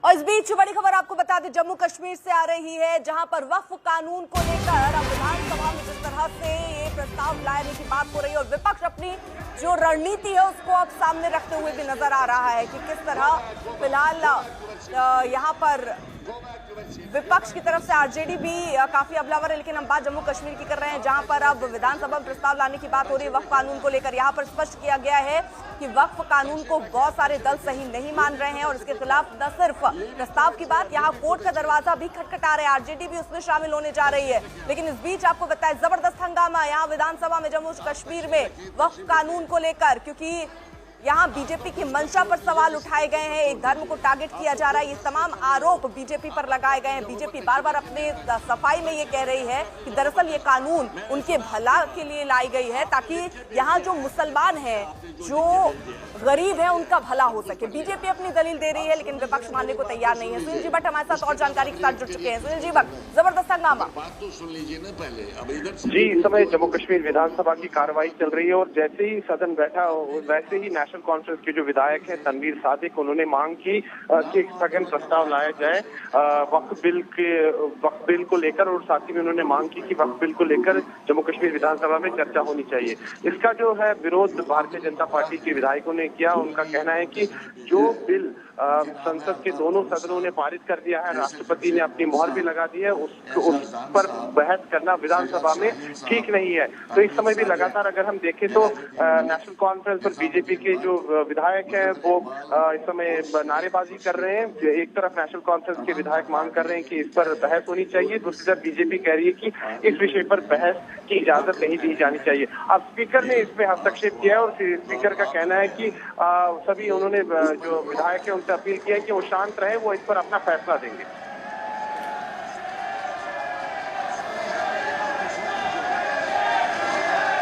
और इस बीच बड़ी खबर आपको बता दें, जम्मू कश्मीर से आ रही है, जहां पर वक्फ कानून को लेकर अब विधानसभा में जिस तरह से ये प्रस्ताव लाने की बात हो रही है और विपक्ष अपनी जो रणनीति है उसको अब सामने रखते हुए भी नजर आ रहा है कि किस तरह फिलहाल यहाँ पर विपक्ष की तरफ से आरजेडी भी काफी हमलावर है। लेकिन हम बात जम्मू कश्मीर की कर रहे हैं, जहां पर अब विधानसभा में प्रस्ताव लाने की बात हो रही है वक्फ कानून को लेकर। यहां पर स्पष्ट किया गया है कि वक्फ कानून को बहुत सारे दल सही नहीं मान रहे हैं और इसके खिलाफ न सिर्फ प्रस्ताव की बात, यहाँ कोर्ट का दरवाजा भी खटखटा रहा है, आरजेडी भी उसमें शामिल होने जा रही है। लेकिन इस बीच आपको बताएं, जबरदस्त हंगामा यहाँ विधानसभा में जम्मू कश्मीर में वक्फ कानून को लेकर, क्योंकि यहाँ बीजेपी की मंशा पर सवाल उठाए गए हैं, एक धर्म को टारगेट किया जा रहा है, ये तमाम आरोप बीजेपी पर लगाए गए हैं। बीजेपी बार बार अपने सफाई में ये कह रही है कि दरअसल ये कानून उनके भला के लिए लाई गई है ताकि यहाँ जो मुसलमान हैं, जो गरीब है, उनका भला हो सके। बीजेपी अपनी दलील दे रही है लेकिन विपक्ष मानने को तैयार नहीं है। सुनील जी भट्ट हमारे साथ और जानकारी के साथ जुड़ चुके हैं। सुनील जी भट्ट, जबरदस्त हंगामा। सुन लीजिए ना पहले, अब इधर जी, इस समय जम्मू कश्मीर विधानसभा की कार्रवाई चल रही है और जैसे ही सदन बैठा वैसे ही नेशनल कॉन्फ्रेंस के जो विधायक हैं तनवीर सादिक, उन्होंने मांग की कि एक स्थगन प्रस्ताव लाया जाए वक्फ बिल को लेकर, और साथ ही में उन्होंने मांग की कि वक्फ बिल को लेकर जम्मू कश्मीर विधानसभा में चर्चा होनी चाहिए। इसका जो है विरोध भारतीय जनता पार्टी के विधायकों ने किया। उनका कहना है कि जो बिल संसद के दोनों सदनों ने पारित कर दिया है, राष्ट्रपति ने अपनी मोहर भी लगा दी है, उस पर बहस करना विधानसभा में ठीक नहीं है। तो इस समय भी लगातार अगर हम देखें तो नेशनल कॉन्फ्रेंस और बीजेपी के जो विधायक हैं वो इस समय नारेबाजी कर रहे हैं। एक तरफ नेशनल कॉन्फ्रेंस के विधायक मांग कर रहे हैं कि इस पर बहस होनी चाहिए, दूसरी तरफ बीजेपी कह रही है कि इस विषय पर बहस की इजाजत नहीं दी जानी चाहिए। अब स्पीकर ने इसमें हस्तक्षेप किया है और स्पीकर का कहना है कि सभी उन्होंने जो विधायक है उनसे अपील किया है कि वो शांत रहे, वो इस पर अपना फैसला देंगे।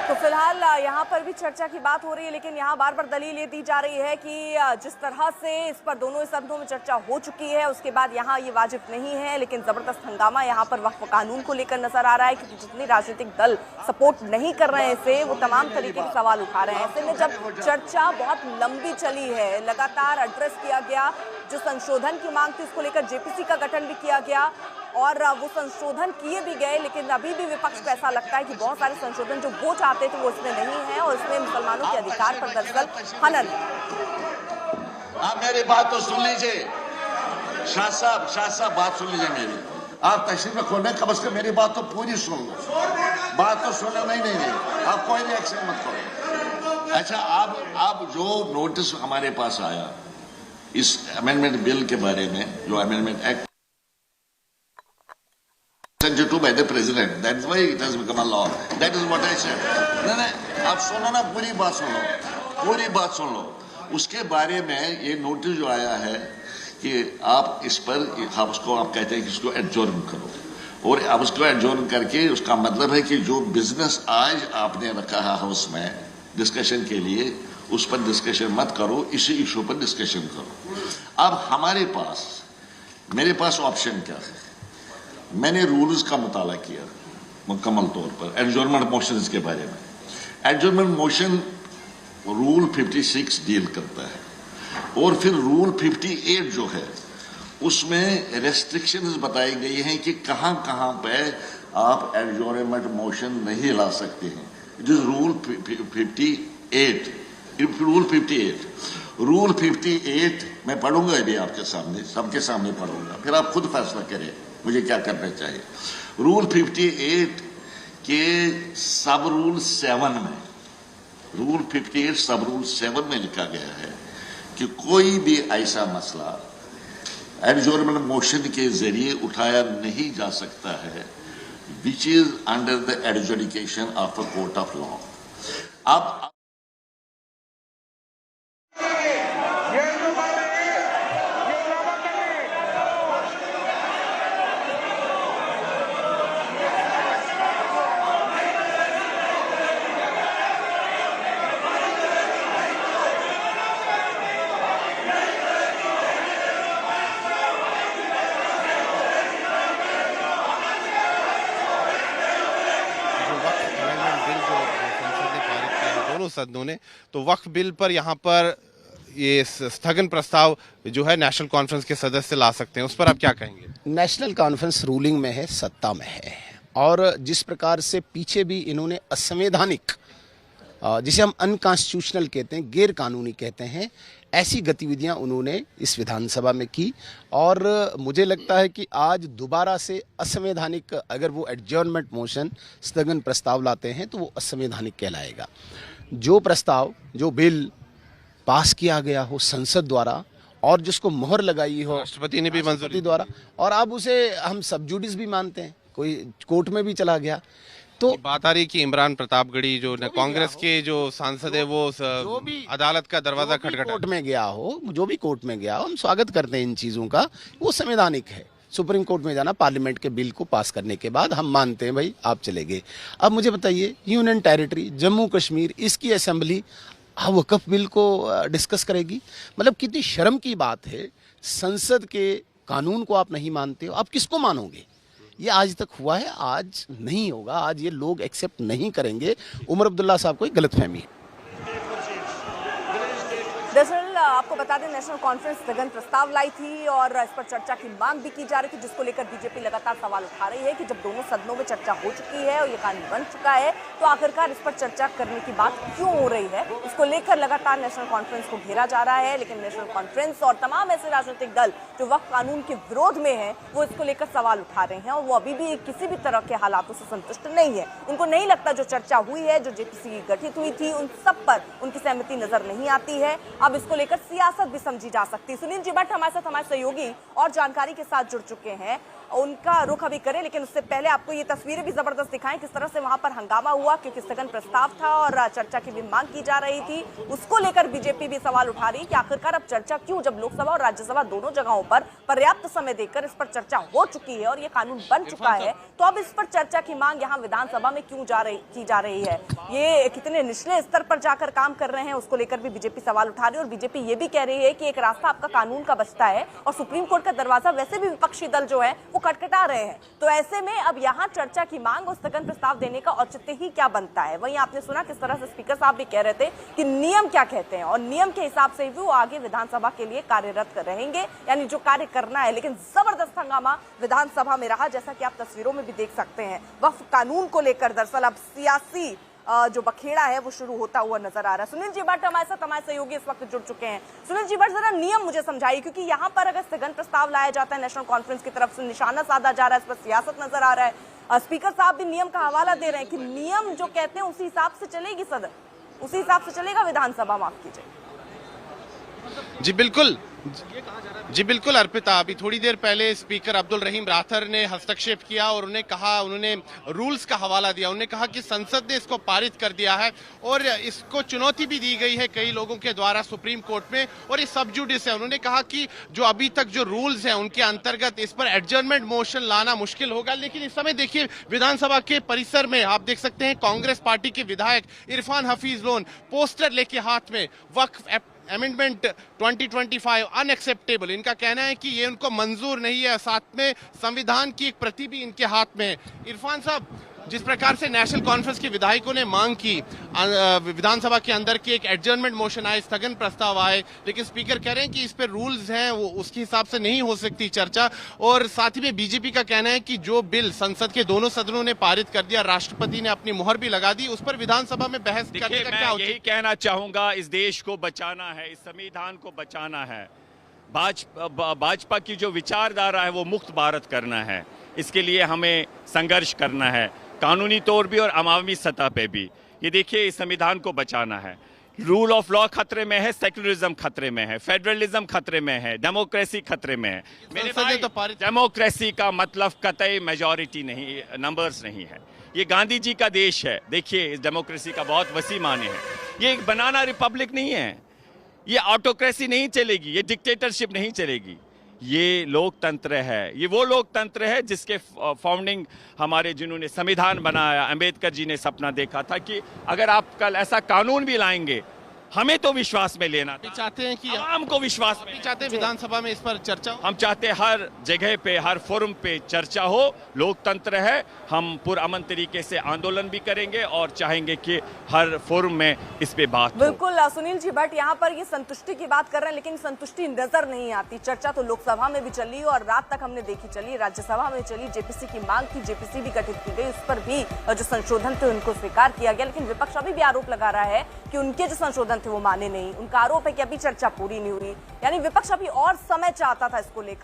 तो फिलहाल यहाँ पर भी चर्चा की बात हो रही है, लेकिन यहाँ बार बार दलील ये दी जा रही है कि जिस तरह से इस पर दोनों सदनों में चर्चा हो चुकी है उसके बाद यहाँ ये वाजिब नहीं है। लेकिन जबरदस्त हंगामा यहाँ पर वक्फ कानून को लेकर नजर आ रहा है, क्योंकि जितने राजनीतिक दल सपोर्ट नहीं कर रहे हैं इसे, वो तमाम तरीके के सवाल उठा रहे हैं। ऐसे में जब चर्चा बहुत लंबी चली है, लगातार एड्रेस किया गया, जो संशोधन की मांग थी उसको लेकर जेपीसी का गठन भी किया गया और वो संशोधन किए भी गए, लेकिन अभी भी विपक्ष को ऐसा लगता है कि बहुत सारे संशोधन जो वो चाहते थे वो इसमें नहीं है और इसमें मुसलमानों के अधिकार पर दरअसल हनन। आप मेरी बात तो सुन लीजिए, शाह साहब बात सुन लीजिए मेरी। आप तशरीफ रखो ना, कम से कम मेरी बात तो पूरी सुन लो, बात तो सुनो। नहीं, आप कोई रिएक्शन मत करो। अच्छा, आप जो नोटिस हमारे पास आया इस अमेंडमेंट बिल के बारे में, जो amendment act sent to by the president, that's why it has become a law, that is what I said. नहीं, आप सुनो ना, पूरी बात सुन लो। उसके बारे में ये नोटिस जो आया है कि आप इस पर उसको आप कहते हैं कि इसको एडजॉर्न करो, और आप उसको एडजॉर्न करके उसका मतलब है कि जो बिजनेस आज आपने रखा है हाउस में डिस्कशन के लिए, उस पर डिस्कशन मत करो, इसी इशू पर डिस्कशन करो। अब मेरे पास ऑप्शन क्या है? मैंने रूल्स का मुताला किया मुकम्मल तौर पर एडजॉर्नमेंट मोशन के बारे में। एडजॉर्नमेंट मोशन रूल 56 डील करता है, और फिर रूल 58 जो है उसमें रेस्ट्रिक्शंस बताई गई हैं कि कहां पे आप एडजॉर्नमेंट मोशन नहीं ला सकते हैं। It is rule 58। रूल 58 मैं पढ़ूंगा अभी आपके सामने, सबके सामने पढ़ूंगा, फिर आप खुद फैसला करें मुझे क्या करना चाहिए। रूल 58 के सब रूल 7 में, रूल 58 सब रूल 7 में लिखा गया है कि कोई भी ऐसा मसला एडजॉर्नमेंट मोशन के जरिए उठाया नहीं जा सकता है which is under the adjudication of a court of law. अब सदनों ने तो वक्फ बिल पर यहाँ पर ये स्थगन प्रस्ताव जो है नेशनल कॉन्फ्रेंस के सदस्य ला सकते हैं, उस पर आप क्या कहेंगे? नेशनल कॉन्फ्रेंस रूलिंग में है, सत्ता में है, और जिस प्रकार से पीछे भी इन्होंने असंवैधानिक, जिसे हम अनकॉन्स्टिट्यूशनल कहते हैं, गैर कानूनी कहते हैं, ऐसी गतिविधियां उन्होंने इस विधानसभा में की। और मुझे लगता है कि आज दोबारा से असंवैधानिक, अगर वो एडजर्नमेंट मोशन, स्थगन प्रस्ताव लाते हैं तो वो असंवैधानिक कहलाएगा। जो प्रस्ताव, जो बिल पास किया गया हो संसद द्वारा और जिसको मोहर लगाई हो राष्ट्रपति ने भी मंजूरी द्वारा, और अब उसे हम सब जुडिस भी मानते हैं, कोई कोर्ट में भी चला गया, तो बात आ रही कि इमरान प्रतापगढ़ी जो कांग्रेस के जो सांसद है वो अदालत का दरवाजा खटखटा, कोर्ट में गया हो, जो भी कोर्ट में गया हो, हम स्वागत करते हैं इन चीजों का, वो संवैधानिक है। सुप्रीम कोर्ट में जाना, पार्लियामेंट के बिल को पास करने के बाद हम मानते हैं भाई आप चले गए। अब मुझे बताइए, यूनियन टेरिटरी जम्मू कश्मीर, इसकी असेंबली वक्फ बिल को डिस्कस करेगी? मतलब कितनी शर्म की बात है, संसद के कानून को आप नहीं मानते हो, आप किसको मानोगे? ये आज तक हुआ है, आज नहीं होगा, आज ये लोग एक्सेप्ट नहीं करेंगे। उमर अब्दुल्ला साहब को एक गलतफहमी है। दरअसल आपको बता दें, नेशनल कॉन्फ्रेंस स्थगन प्रस्ताव लाई थी और इस पर चर्चा की मांग भी की जा रही थी, जिसको लेकर बीजेपी लगातार सवाल उठा रही है कि जब दोनों सदनों में चर्चा हो चुकी है और ये कानून बन चुका है, तो आखिरकार इस पर चर्चा करने की बात क्यों हो रही है। इसको लेकर लगातार नेशनल कॉन्फ्रेंस को घेरा जा रहा है, लेकिन नेशनल कॉन्फ्रेंस और तमाम ऐसे राजनीतिक दल जो वक्फ कानून के विरोध में है, वो इसको लेकर सवाल उठा रहे हैं और वो अभी भी किसी भी तरह के हालातों से संतुष्ट नहीं है। उनको नहीं लगता जो चर्चा हुई है, जो जेपीसी गठित हुई थी, उन सब पर उनकी सहमति नजर नहीं आती है। अब इसको लेकर सियासत भी समझी जा सकती है। सुनील जी भट्ट हमारे साथ, हमारे सहयोगी और जानकारी के साथ जुड़ चुके हैं, उनका रुख अभी करें, लेकिन उससे पहले आपको ये तस्वीरें भी जबरदस्त दिखाएं किस तरह से वहां पर हंगामा हुआ, क्योंकि स्थगन प्रस्ताव था और चर्चा की भी मांग की जा रही थी। उसको लेकर बीजेपी भी सवाल उठा रही है कि आखिरकार अब चर्चा क्यों, जब लोकसभा और राज्यसभा दोनों जगहों पर पर्याप्त समय देकर इस पर चर्चा हो चुकी है और ये कानून बन चुका है, तो अब इस पर चर्चा की मांग यहाँ विधानसभा में क्यों की जा रही है? ये कितने निचले स्तर पर जाकर काम कर रहे हैं, उसको लेकर भी बीजेपी सवाल उठा रही है। और बीजेपी ये भी कह रही है कि एक रास्ता आपका कानून का बचता है और सुप्रीम कोर्ट का दरवाजा वैसे भी विपक्षी दल जो है वो खटखटा रहे हैं, तो ऐसे में अब यहाँ चर्चा की मांग और स्थगन प्रस्ताव देने का औचित्य ही क्या बनता है? वहीं आपने सुना किस तरह से स्पीकर साहब भी कह रहे थे कि नियम क्या कहते हैं और नियम के हिसाब से भी वो आगे विधानसभा के लिए कार्यरत रहेंगे, यानी जो कार्य करना है। लेकिन जबरदस्त हंगामा विधानसभा में रहा, जैसा कि आप तस्वीरों में भी देख सकते हैं। वक्फ कानून को लेकर दरअसल अब सियासी जो बखेड़ा है वो शुरू होता हुआ नजर आ रहा है। सुनील जी भट्ट हमारे साथ, हमारे सहयोगी इस वक्त जुड़ चुके हैं। सुनील जी भट्ट, जरा नियम मुझे समझाइए, क्योंकि यहाँ पर अगर स्थगन प्रस्ताव लाया जाता है, नेशनल कॉन्फ्रेंस की तरफ से निशाना साधा जा रहा है, इस पर सियासत नजर आ रहा है। स्पीकर साहब भी नियम का हवाला दे रहे हैं कि नियम जो कहते हैं उसी हिसाब से चलेगी सदन, उसी हिसाब से चलेगा विधानसभा, माफ कीजिए। जी बिल्कुल अर्पिता, अभी थोड़ी देर पहले स्पीकर अब्दुल रहीम राथर ने हस्तक्षेप किया और उन्होंने रूल्स का हवाला दिया। उन्होंने कहा कि संसद ने इसको पारित कर दिया है और इसको चुनौती भी दी गई है कई लोगों के द्वारा सुप्रीम कोर्ट में, और ये सब जुडिस है। उन्होंने कहा कि जो अभी तक जो रूल्स हैं उनके अंतर्गत इस पर एडजर्नमेंट मोशन लाना मुश्किल होगा। लेकिन इस समय देखिए विधानसभा के परिसर में आप देख सकते हैं कांग्रेस पार्टी के विधायक इरफान हफीज लोन पोस्टर लेके हाथ में, वक्फ अमेंडमेंट 2025 अनएक्सेप्टेबल, इनका कहना है कि ये उनको मंजूर नहीं है, साथ में संविधान की एक प्रति भी इनके हाथ में है। इरफान साहब, जिस प्रकार से नेशनल कॉन्फ्रेंस के विधायकों ने मांग की विधानसभा के अंदर की एक एडजर्नमेंट मोशन आए, स्थगन प्रस्ताव आए, लेकिन स्पीकर कह रहे हैं कि इस पे रूल्स हैं, वो उसके हिसाब से नहीं हो सकती चर्चा। और साथ ही में बीजेपी का कहना है कि जो बिल संसद के दोनों सदनों ने पारित कर दिया, राष्ट्रपति ने अपनी मुहर भी लगा दी, उस पर विधानसभा में बहस करने का क्या? यही कहना चाहूंगा, इस देश को बचाना है, इस संविधान को बचाना है, भाजपा की जो विचारधारा है वो मुक्त भारत करना है, इसके लिए हमें संघर्ष करना है, कानूनी तौर भी और अवामी सतह पे भी। ये देखिए, इस संविधान को बचाना है। रूल ऑफ लॉ खतरे में है, सेक्युलरिज्म खतरे में है, फेडरलिज्म खतरे में है, डेमोक्रेसी खतरे में है। मेरे भाई, डेमोक्रेसी का मतलब कतई मेजॉरिटी नहीं, नंबर्स नहीं है। ये गांधी जी का देश है। देखिए, इस डेमोक्रेसी का बहुत वसी माने है। ये एक बनाना रिपब्लिक नहीं है, ये ऑटोक्रेसी नहीं चलेगी, ये डिक्टेटरशिप नहीं चलेगी, ये लोकतंत्र है। ये वो लोकतंत्र है जिसके फाउंडिंग हमारे, जिन्होंने संविधान बनाया, अंबेडकर जी ने सपना देखा था कि अगर आप कल ऐसा कानून भी लाएंगे हमें तो विश्वास में लेना था, चाहते हैं कि आवाम को विश्वास में चाहते हैं विधानसभा में इस पर चर्चा हो। हम चाहते हैं हर जगह पे, हर फोरम पे चर्चा हो। लोकतंत्र है, हम पुरअमन तरीके से आंदोलन भी करेंगे और चाहेंगे कि हर फोरम में इस पे बात हो। बिल्कुल सुनील जी भट्ट यहाँ पर ये संतुष्टि की बात कर रहे हैं, लेकिन संतुष्टि नजर नहीं आती। चर्चा तो लोकसभा में भी चली और रात तक हमने देखी चली, राज्यसभा में चली, जेपीसी की मांग थी, जेपीसी भी गठित की गई, उस पर भी जो संशोधन थे उनको स्वीकार किया गया। लेकिन विपक्ष अभी भी आरोप लगा रहा है कि उनके जो संशोधन थे वो माने नहीं। उनका आरोप है कि अभी चर्चा पूरी नहीं हुई, यानी विपक्ष अभी और समय चाहता था इसको लेकर।